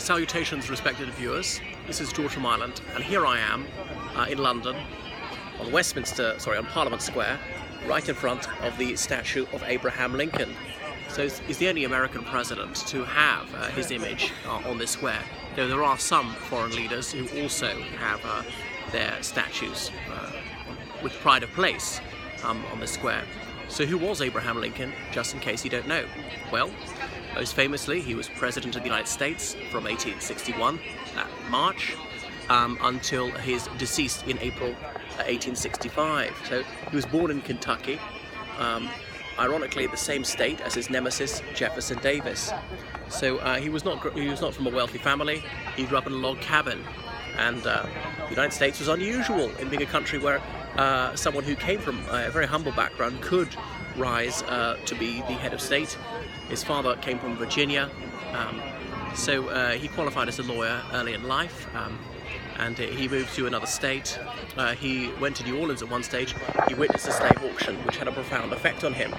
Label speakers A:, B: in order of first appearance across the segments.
A: Salutations, respected viewers. This is George from Ireland, and here I am in London on on Parliament Square, right in front of the statue of Abraham Lincoln. So he's the only American president to have his image on this square, though there are some foreign leaders who also have their statues with pride of place on this square. So who was Abraham Lincoln, just in case you don't know? Well, most famously, he was President of the United States from 1861, that March, until his decease in April 1865. So he was born in Kentucky, ironically the same state as his nemesis Jefferson Davis. So he was not from a wealthy family. He grew up in a log cabin, and the United States was unusual in being a country where someone who came from a very humble background could rise to be the head of state. His father came from Virginia, so he qualified as a lawyer early in life, and he moved to another state. He went to New Orleans at one stage. He witnessed a slave auction, which had a profound effect on him.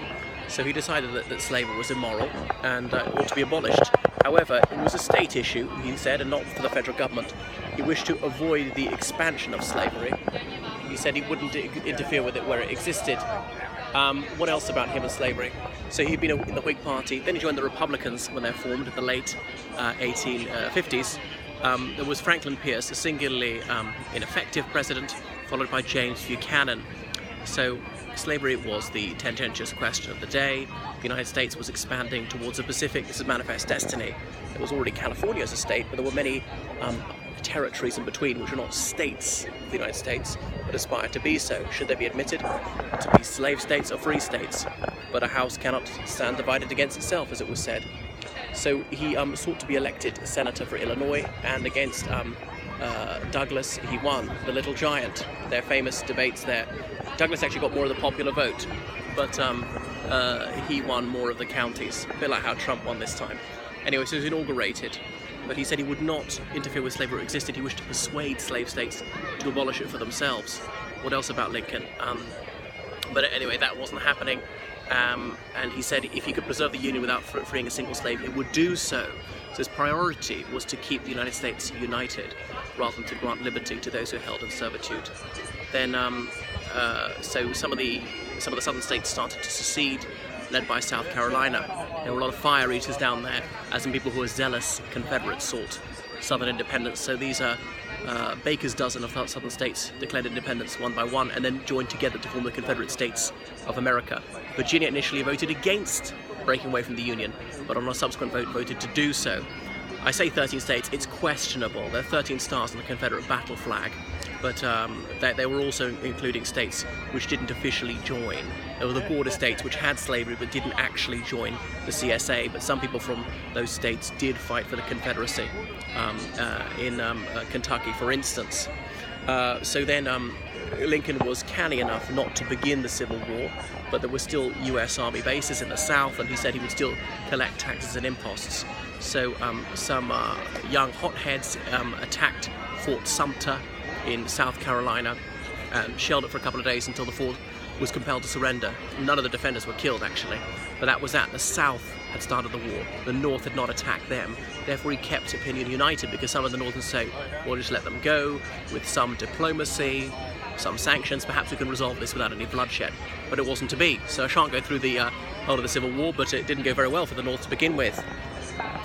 A: So he decided that slavery was immoral and ought to be abolished. However, it was a state issue, he said, and not for the federal government. He wished to avoid the expansion of slavery. He said he wouldn't interfere with it where it existed. What else about him and slavery? So he'd been in the Whig Party, then he joined the Republicans when they formed in the late 1850s. There was Franklin Pierce, a singularly ineffective president, followed by James Buchanan. So slavery was the tendentious question of the day. The United States was expanding towards the Pacific. This is manifest destiny. There was already California as a state, but there were many territories in between which were not states of the United States, but aspired to be so. Should they be admitted to be slave states or free states? But a house cannot stand divided against itself, as it was said. So he sought to be elected senator for Illinois, and against Douglas he won, the Little Giant. Their famous debates there. Douglas actually got more of the popular vote, but he won more of the counties, a bit like how Trump won this time. Anyway, so he was inaugurated, but he said he would not interfere with slavery that existed. He wished to persuade slave states to abolish it for themselves. What else about Lincoln? But anyway, that wasn't happening. And he said if he could preserve the Union without freeing a single slave, he would do so. So his priority was to keep the United States united, rather than to grant liberty to those who held in servitude. Then, so some of the southern states started to secede, led by South Carolina. There were a lot of fire eaters down there, as in people who were zealous Confederates sought Southern independence. So these are Baker's dozen of southern states declared independence one by one, and then joined together to form the Confederate States of America. Virginia initially voted against breaking away from the Union, but on a subsequent vote voted to do so. I say 13 states, it's questionable. There are 13 stars on the Confederate battle flag, but they were also including states which didn't officially join. There were the border states which had slavery but didn't actually join the CSA, but some people from those states did fight for the Confederacy, in Kentucky, for instance. So then Lincoln was canny enough not to begin the Civil War, but there were still US Army bases in the South, and he said he would still collect taxes and imposts. So some young hotheads attacked Fort Sumter in South Carolina and shelled it for a couple of days until the fort was compelled to surrender. None of the defenders were killed, actually, but that was that. The South had started the war. The North had not attacked them. Therefore, he kept opinion united, because some of the Northerners say, well, just let them go with some diplomacy, some sanctions. Perhaps we can resolve this without any bloodshed. But it wasn't to be. So I shan't go through the whole of the Civil War, but it didn't go very well for the North to begin with.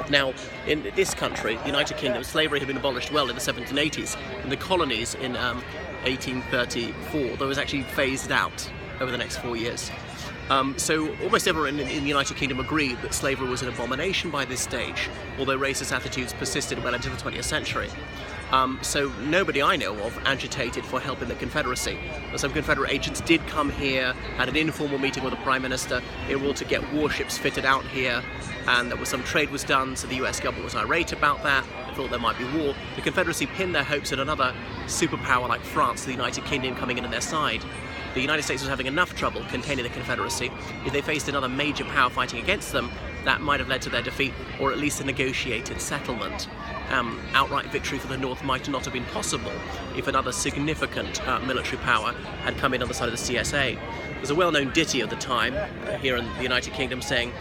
A: Now, in this country, the United Kingdom, slavery had been abolished well in the 1780s. In the colonies in 1834, though it was actually phased out over the next 4 years. So almost everyone in the United Kingdom agreed that slavery was an abomination by this stage, although racist attitudes persisted well into the 20th century. So nobody I know of agitated for help in the Confederacy. But some Confederate agents did come here, had an informal meeting with the Prime Minister. They were all to get warships fitted out here, and there was some trade was done, so the US government was irate about that. They thought there might be war. The Confederacy pinned their hopes at another superpower like France, the United Kingdom, coming in on their side. The United States was having enough trouble containing the Confederacy. If they faced another major power fighting against them, that might have led to their defeat, or at least a negotiated settlement. Outright victory for the North might not have been possible if another significant military power had come in on the side of the CSA. There's a well-known ditty of the time here in the United Kingdom saying,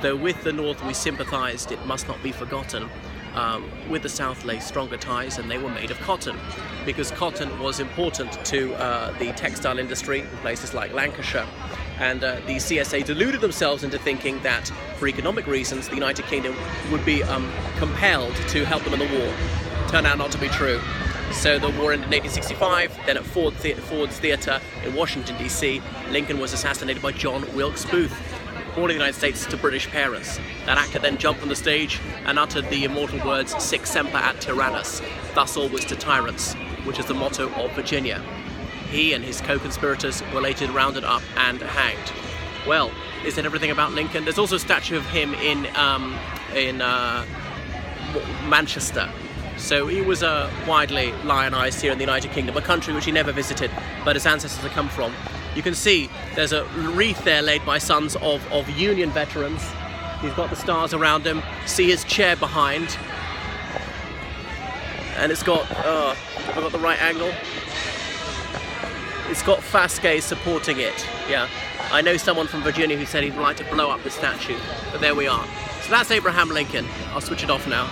A: "Though with the North we sympathised, it must not be forgotten. with the South lay stronger ties, and they were made of cotton, because cotton was important to the textile industry in places like Lancashire. And the CSA deluded themselves into thinking that, for economic reasons, the United Kingdom would be compelled to help them in the war. Turned out not to be true. So the war ended in 1865, then at Ford's Theatre in Washington, D.C., Lincoln was assassinated by John Wilkes Booth, born in the United States to British parents. That actor then jumped from the stage and uttered the immortal words, "Sic semper at tyrannus," thus always to tyrants, which is the motto of Virginia. He and his co-conspirators were later rounded up and hanged. Well, is that everything about Lincoln? There's also a statue of him in Manchester. So he was widely lionized here in the United Kingdom, a country which he never visited, but his ancestors had come from. You can see there's a wreath there laid by sons of Union veterans. He's got the stars around him. See his chair behind. And it's got, have I got the right angle? It's got Fasquet supporting it, yeah. I know someone from Virginia who said he'd like to blow up the statue, but there we are. So that's Abraham Lincoln. I'll switch it off now.